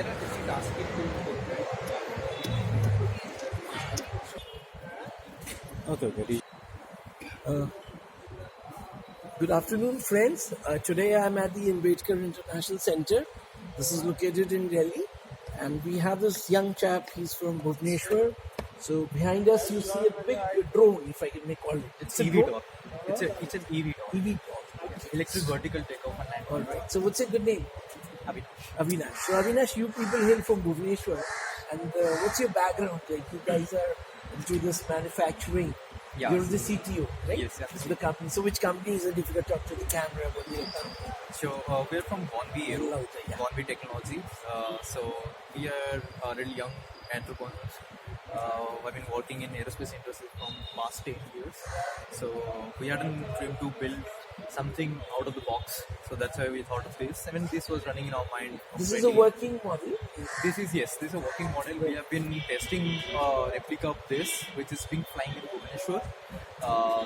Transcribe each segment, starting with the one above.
there are different tasks Okay. Good afternoon, friends. Today I'm at the Ambedkar International Center. This is located in Delhi, and we have this young chap. He's from Bhubaneswar. So behind us, you see a big drone, if I may call it. It's eVTOL. It's an eVTOL. eVTOL. Electric vertical takeoff and landing. All right. So what's a good name? Abinash. So Abinash, you people hail from Bhubaneswar, and what's your background? Like you guys are into this manufacturing. Yeah. You're the CTO, right? Yes, This is the company. So which company is it? If you could talk to the camera about your company. So we're from Bonvi Aero, Yeah. Bonvi Technology. So we are really young entrepreneurs. I've been working in aerospace industry from past 10 years. So we had a dream to build something out of the box. So that's why we thought of this. I mean, this was running in our mind. This is a working model. This is a working model. We have been testing replica of this, which is being flying in Bhubaneswar.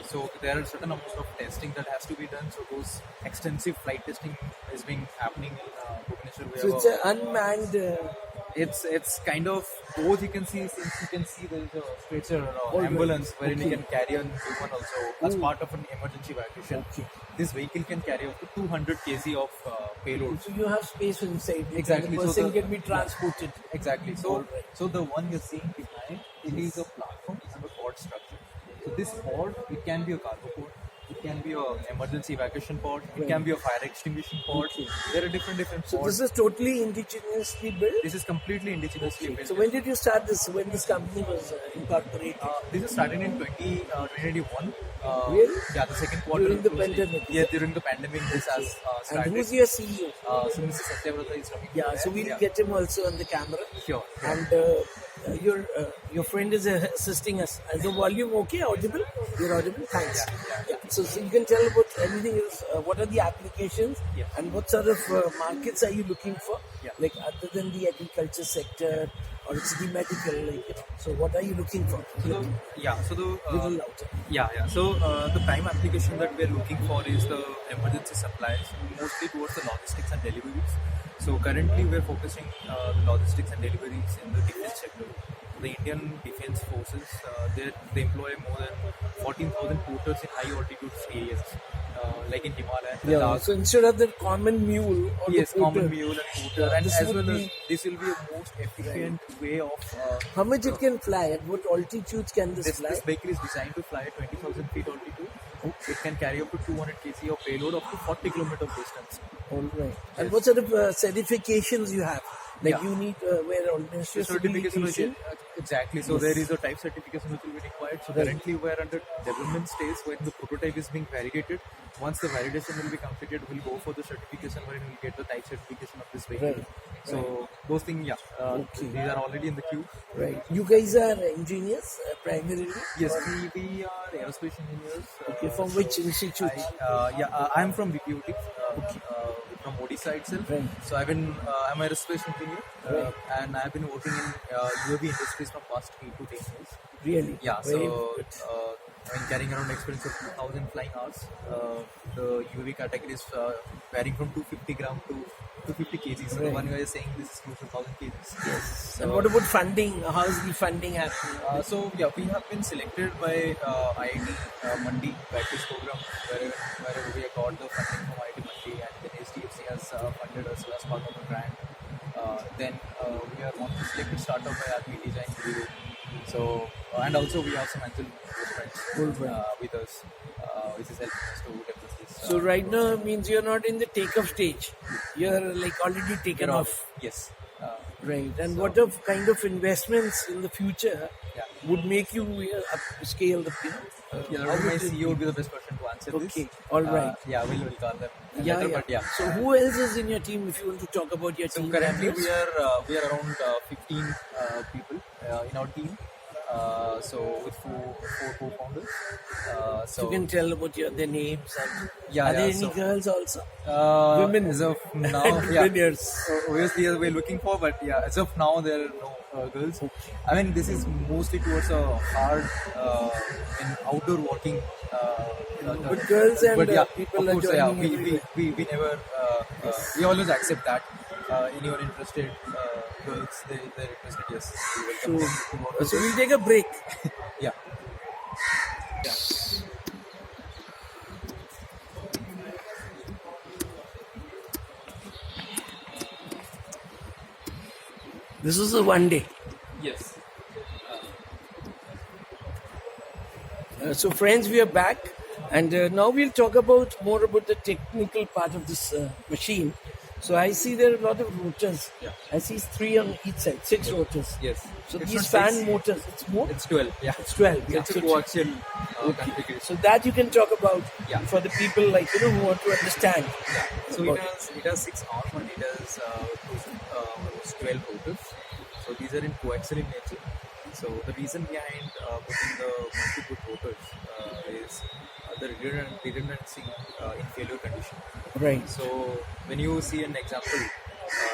So there are certain amount of testing that has to be done. So those extensive flight testing is being happening in Bhubaneswar. So it's an unmanned. It's kind of both. You can see there is a stretcher ambulance wherein you can carry on human also as part of an emergency evacuation. Okay. This vehicle can carry up to 200 kg of payload. So you have space inside. Exactly. The person So can be transported. Exactly. So Alright. so the one you're seeing behind, it is a platform. It's a pod structure. So this pod, it can be a cargo pod. It can be a emergency evacuation pod. It can be a fire extinguishing pod. There are different So pods. this is totally indigenously built. This is completely indigenously built. So when did you start this? When this company was incorporated? This is started in 2021. Really? Yeah, the second quarter. During the closely. pandemic? Yeah, during the pandemic this has started. And who's your CEO? So Mr. Satybrata is running. Yeah, so we'll get him also on the camera. Sure. And your friend is assisting us. Is the volume okay? Audible? You're audible? Thanks. Yeah. So you can tell about anything else. What are the applications? Yeah. And what sort of markets are you looking for? Yeah. Like other than the agriculture sector or it's the medical, So what are you looking for? So Little louder. So the prime application that we're looking for is the emergency supplies, mostly towards the logistics and deliveries. So currently we're focusing the logistics and deliveries in the defense sector. The Indian Defense Forces, they employ more than 14,000 porters in high altitude areas, like in Himalaya. Yeah. So instead of the common mule or Yes, the porter, common mule and porter, and this as would well as be- this will be a most efficient way of. how much it can fly? At what altitudes can this fly? This vehicle is designed to fly at 20,000 feet altitude. It can carry up to 200 kg of payload up to 40 kilometer distance. All right. And what sort of certifications you have? Like Yeah. you need where almost your Certification which certification. exactly. So there is a type certification which will be required. So currently we are under development stage when the prototype is being validated. Once the validation will be completed, we'll go for the certification where we'll get the type certification of this vehicle. Right. So those things, these are already in the queue. Right. You guys are engineers primarily. Yes, we are aerospace engineers. Okay. From which institute? I'm from BPOT, from Odisha itself. Right. So I'm an aerospace engineer, and I've been working in UAV industries from past 8 to 10 years. Really? Yeah, Very so good. I'm carrying around experience of 2,000 flying hours. The UAV category is varying from 250 gram to 250 kg. So the one guy is saying this is close to 1,000 kg. Yes. So, And what about funding? How is the funding happening? we have been selected by IIT Mandi practice program wherever we have got the funding from IIT Mandi, and then SDFC has funded us as part of the grant. Then we are one of the selected startup by RP Design Guru. So and also we have some angel investments with us, which is helping us to develop this. So right now means you're not in the take-off stage. You're like already taken off. Yes. Right. And what of kind of investments in the future would make you upscale the My CEO would be the best person to answer this. Okay. All right. We'll call them Yeah. later, but So who else is in your team if you want to talk about your So team? currently members? we are around 15 people in our team. So with four co-founders. You can tell about their names and Yeah, are there yeah, any so- girls also? Women as of now, Entrepreneurs. obviously we're looking for, but as of now there are no girls. I mean, this is mostly towards a hard in outdoor working. But girls and people of are course, joining we never we always accept that. anyone interested, girls, they're interested, yes, we welcome So, them to work with so we'll us. take a break. Yeah. This is a one day. Yes. So, friends, we are back, and now we'll talk about more about the technical part of this machine. So, I see there are a lot of rotors. Yeah. I see 3 on each side, 6 rotors. Yes. So, It's these not fan 6, motors, it's more? it's 12. Yeah. It's 12. Yeah. It's a So, coaxial configuration. so that you can talk about Yeah. for the people like who want to understand. Yeah. So about it has 6 arms and it has almost 12 rotors. So these are in coaxial in nature. So the reason behind putting the multiple rotors is the redundancy in failure condition. Right. So when you see an example,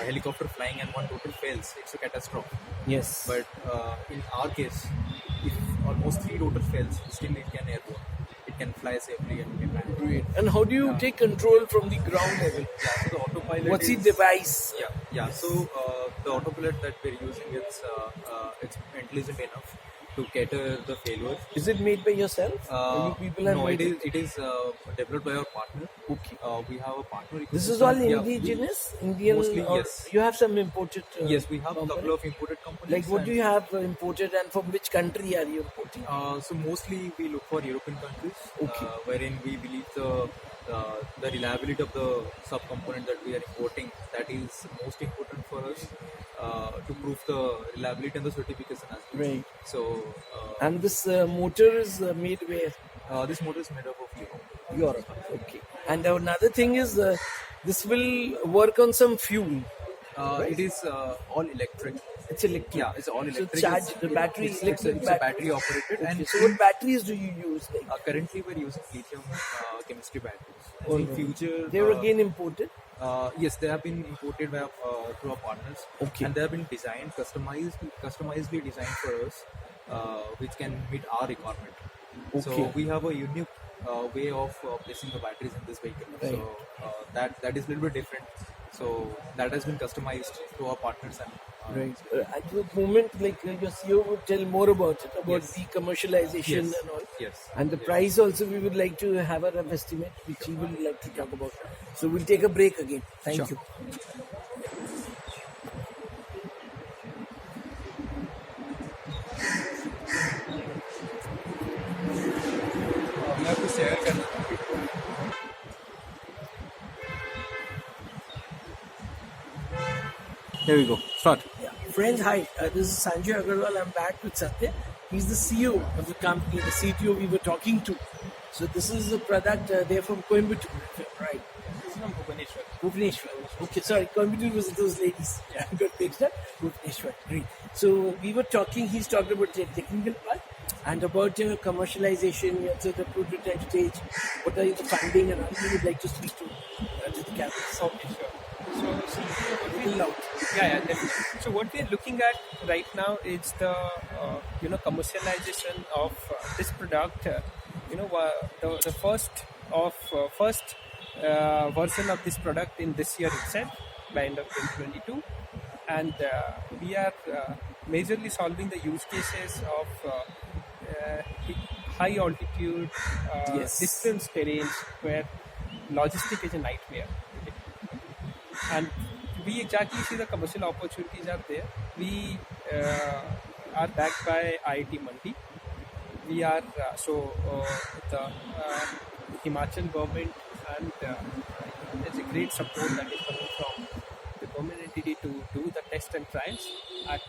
helicopter flying and one rotor fails, it's a catastrophe. Yes. But in our case, if almost 3 rotors fails, still it can airborne. It can fly safely and it can land. Great. And how do you take control from the ground level? Yeah, so the autopilot What's the is, device? yeah. So the autopilot that we're using, it's intelligent enough to cater the failures. Is it made by yourself? Or you people have No, made it is developed by our partner. Okay. We have a partner. This is all Yeah, indigenous, Indian. mostly, or yes. You have some imported. Yes, we have a component? couple of imported components. Like what and, do you have imported, and from which country are you importing? So mostly we look for European countries, Okay. wherein we believe the reliability of the subcomponent that we are importing, that is most important for us to prove the reliability and the certification as well. Right. So And this motor is made where? this motor is made up of Europe. Europe. Okay. And another thing is this will work on some fuel. It is all electric. It's electric. Yeah, it's all electric. So charge the battery. It's electric a battery operated. Okay. And So what batteries do you use? Like currently we're using lithium chemistry batteries. All In right. future, they were again imported. yes, they have been imported by through our partners, Okay. and they have been designed, customizedly designed for us, which can meet our requirement. Okay. So we have a unique way of placing the batteries in this vehicle. Right. So that is a little bit different. So that has been customized to our partners and. Right. At the moment, like your CEO would tell more about it, about Yes. the commercialization Yes. and all. Yes. And the Yes. price also, we would like to have a rough estimate, which he will like to talk about. So we'll take a break again. Thank Sure. you. You have to share. Here we go. Start. Yeah. Friends, hi. This is Sanjay Agrawal. I'm back with Satya. He's the CEO of the company, the CTO we were talking to. So this is the product. They're from Coimbatore, right? This is from Bhubaneswar. Bhubaneswar. Okay, sorry. Coimbatore was those ladies. Yeah, got mixed up. Bhubaneswar. Great. So we were talking. He's talked about the technical part and about commercialization. So the prototype stage. What are the funding and all? We would like to speak to the camera. Okay, sure. So, see, what we Little loud. yeah, definitely. So what we're looking at right now is the commercialization of this product. The first version of this product in this year itself, by end of 2022, and we are majorly solving the use cases of high altitude, Yes. distance terrains where logistic is a nightmare. Okay? And we exactly see the commercial opportunities are there. We are backed by IIT Mandi. We are the Himachal government, and there's a great support that is coming from the government entity to do the test and trials at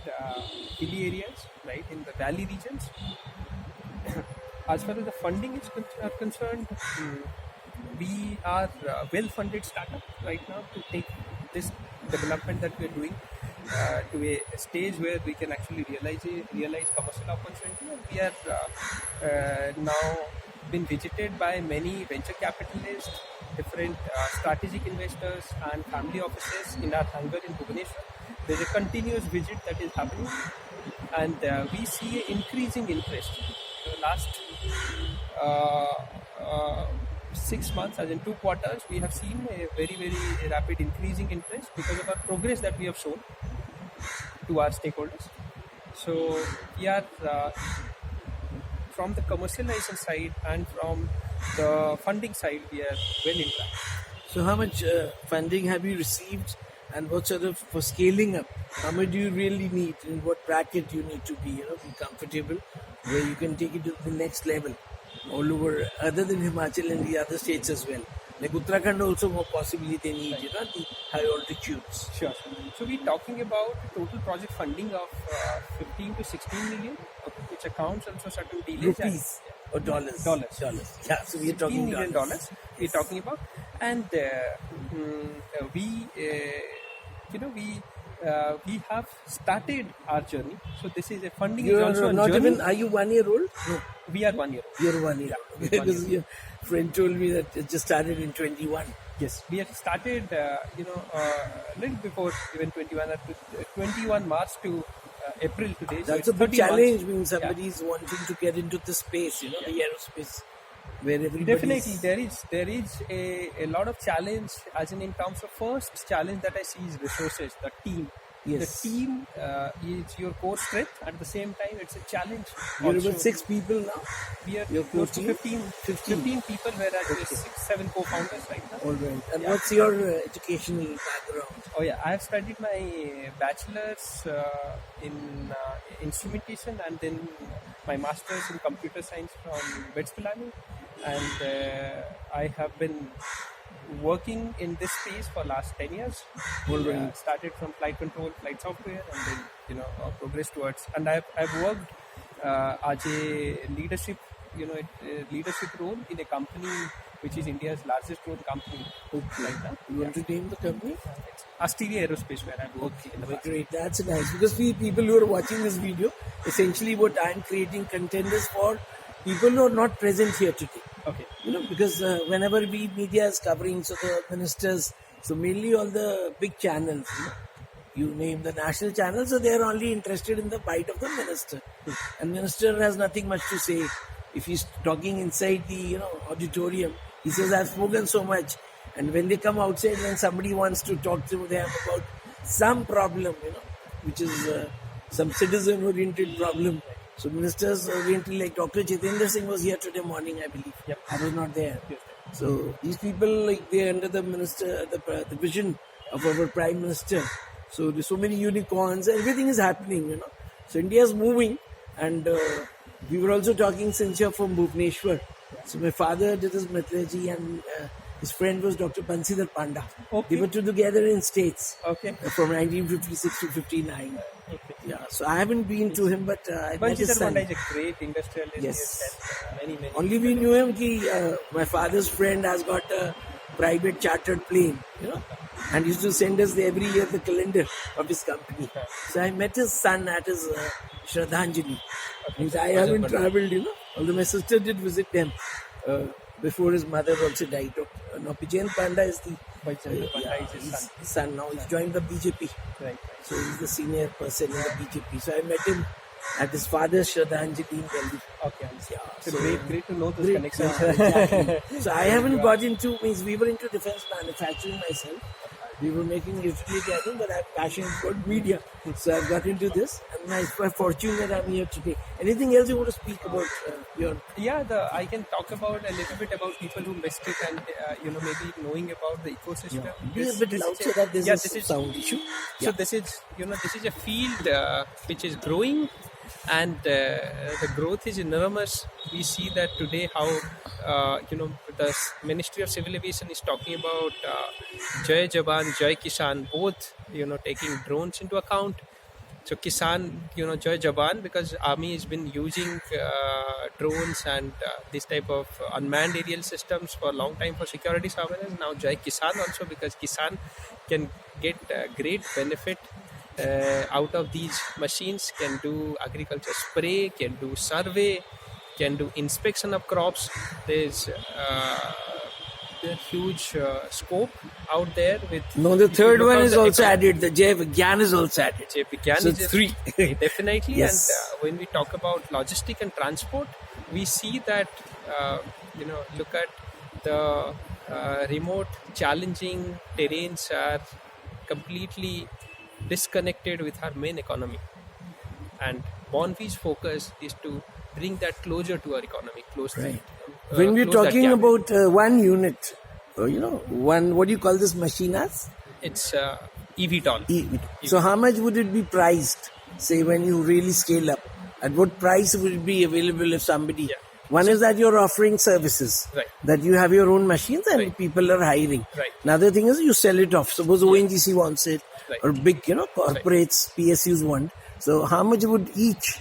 hilly areas, right, in the valley regions. As far as the funding is concerned, we are a well-funded startup right now to take this development that we're doing to a stage where we can actually realize commercial opportunity. And we are now been visited by many venture capitalists, different strategic investors and family offices in our hangar in Bhubaneswar. There's a continuous visit that is happening, and we see an increasing interest. The last 6 months, as in 2 quarters, we have seen a very, very rapid increasing interest because of our progress that we have shown to our stakeholders. So we are from the commercialization side and from the funding side, we are well in track. So how much funding have you received, and what sort of, for scaling up, how much do you really need, in what bracket you need to be, be comfortable, where you can take it to the next level all over, other than Himachal and the other states as well? Like Uttarakhand also, more possibly they need, the high altitudes. Sure. So we're talking about total project funding of 15 to 16 million, which accounts also certain delays. Rupees or dollars? Dollars. Yeah, so we're talking $16 million dollars. we're talking about. And we have started our journey. So this is a funding is also a not journey. even, are you 1 year old? No. We are 1 year old. You're 1 year old. Because your friend told me that it just started in 21. Yes, we have started, little before even 21, 21 March to April today. That's so a big 13 challenge months. when somebody is wanting to get into the space, the aerospace, where everybody. Definitely, there is a lot of challenge, as in terms of first challenge that I see is resources, the team. Yes. The team is your core strength. At the same time, it's a challenge. You're also. about 6 people now? We are Your close to 15? 15 people, whereas 6-7 co-founders right now. All right. And what's your educational background? Oh yeah, I have studied my bachelor's in instrumentation and then my master's in computer science from BETS Pilani, and I have been working in this space for last 10 years. Started from flight control, flight software, and then progressed towards. And I've worked as a leadership role in a company which is India's largest drone company. Like that. You want to name the company? It's Asteria Aerospace, where I've worked in the past. Great, that's nice. Because we people who are watching this video, essentially what I'm creating content is for people who are not present here today. Okay. Because whenever media is covering, so the ministers, so mainly all the big channels, you name the national channels, so they are only interested in the bite of the minister. And minister has nothing much to say. If he's talking inside the auditorium, he says, I've spoken so much. And when they come outside, when somebody wants to talk to them about some problem, which is some citizen-oriented problem. So ministers oriented, like Dr. Jitendra Singh was here today morning, I believe. Yep. I was not there. So these people, like, they're under the minister, the vision of our Prime Minister. So there's so many unicorns, everything is happening, So India is moving, and we were also talking since you're from Bhubaneswar. So my father did his metallurgy, and his friend was Dr. Bansidhar Panda. Okay. They were together in States. Okay. From 1956 to 59. Okay. Yeah, so I haven't been to him, but I met his son. Panda is a great industrialist. Yes. Many. Only we knew him that my father's friend has got a private chartered plane, and used to send us every year the calendar of his company. So I met his son at his Shraddhanjali. Means I haven't traveled, although my sister did visit them before his mother also died. Now Pijayan Panda is the his son now. He's joined the BJP. Right. So he's the senior person in the BJP. So I met him at his father's Shraddhanjali in Delhi. Okay. Yeah, So great to know those great, connections. exactly. So I haven't got into, we were into defense manufacturing myself. We were making utility items, but I have passion for media. So I've got into this, and I'm fortunate that I'm here today. Anything else you want to speak about your... Yeah, I can talk about a little bit about people who missed it, and maybe knowing about the ecosystem. Be a bit loud so that there's a sound issue. So this is a field which is growing, and the growth is enormous. We see that today how the Ministry of Civil Aviation is talking about Jai Jawan, Jai Kisan, both taking drones into account. So Kisan, Jai Jawan, because Army has been using drones and this type of unmanned aerial systems for a long time for security surveillance. Now Jai Kisan also, because Kisan can get great benefit out of these machines, can do agriculture spray, can do survey, can do inspection of crops. There's huge scope out there with... No, the third one is also added. The Jai Vigyan is also added. Jai Vigyan so is three. Definitely. Yes. And when we talk about logistic and transport, we see that, look at the remote challenging terrains are completely disconnected with our main economy, and Bonvi's focus is to bring that closer to our economy, Right. When we're close that talking gap. about one unit, one, what do you call this machine as? It's eVTOL. So how much would it be priced, say, when you really scale up? At what price would it be available if somebody... Yeah. One is that you're offering services, Right. that you have your own machines and Right. people are hiring. Right. Another thing is you sell it off. Suppose ONGC wants it, Right. or big, corporates, PSUs want. So how much would each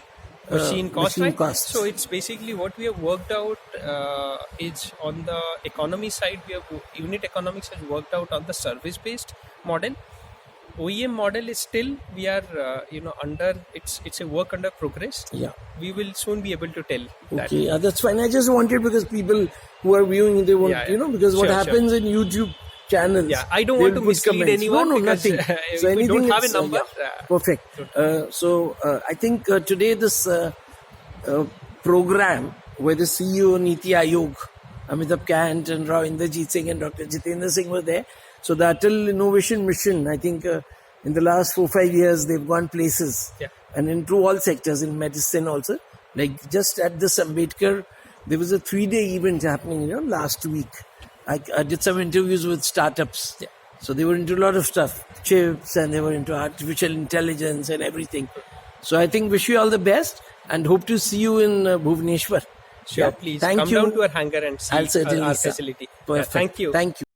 machine cost, right? cost? So it's basically what we have worked out is on the economy side. We have unit economics has worked out on the service based model. OEM model is still, we are under, it's a work under progress. Yeah. We will soon be able to tell that. Okay, that's fine. I just wanted, because people who are viewing, they want, Yeah, yeah. because what Sure, happens in YouTube channels. Yeah, I don't they want to will put mislead comments. anyone No, because, nothing. if So we anything don't have a is, number, perfect. So I think today this program where the CEO Niti Aayog, Amitabh Kant and Rao Inderjeet Singh and Dr. Jitendra Singh were there. So the Atal InnovationMission, I think in the last 4-5 years, they've gone places. Yeah. And into all sectors, in medicine also. Like just at this Ambedkar, there was a 3-day event happening, last week. I did some interviews with startups. Yeah. So they were into a lot of stuff, chips, and they were into artificial intelligence and everything. So I think wish you all the best and hope to see you in Bhubaneswar. Sure, Yeah. please Thank come you. down to our hangar and see I'll certainly our sir. facility. Perfect. Thank you. Thank you.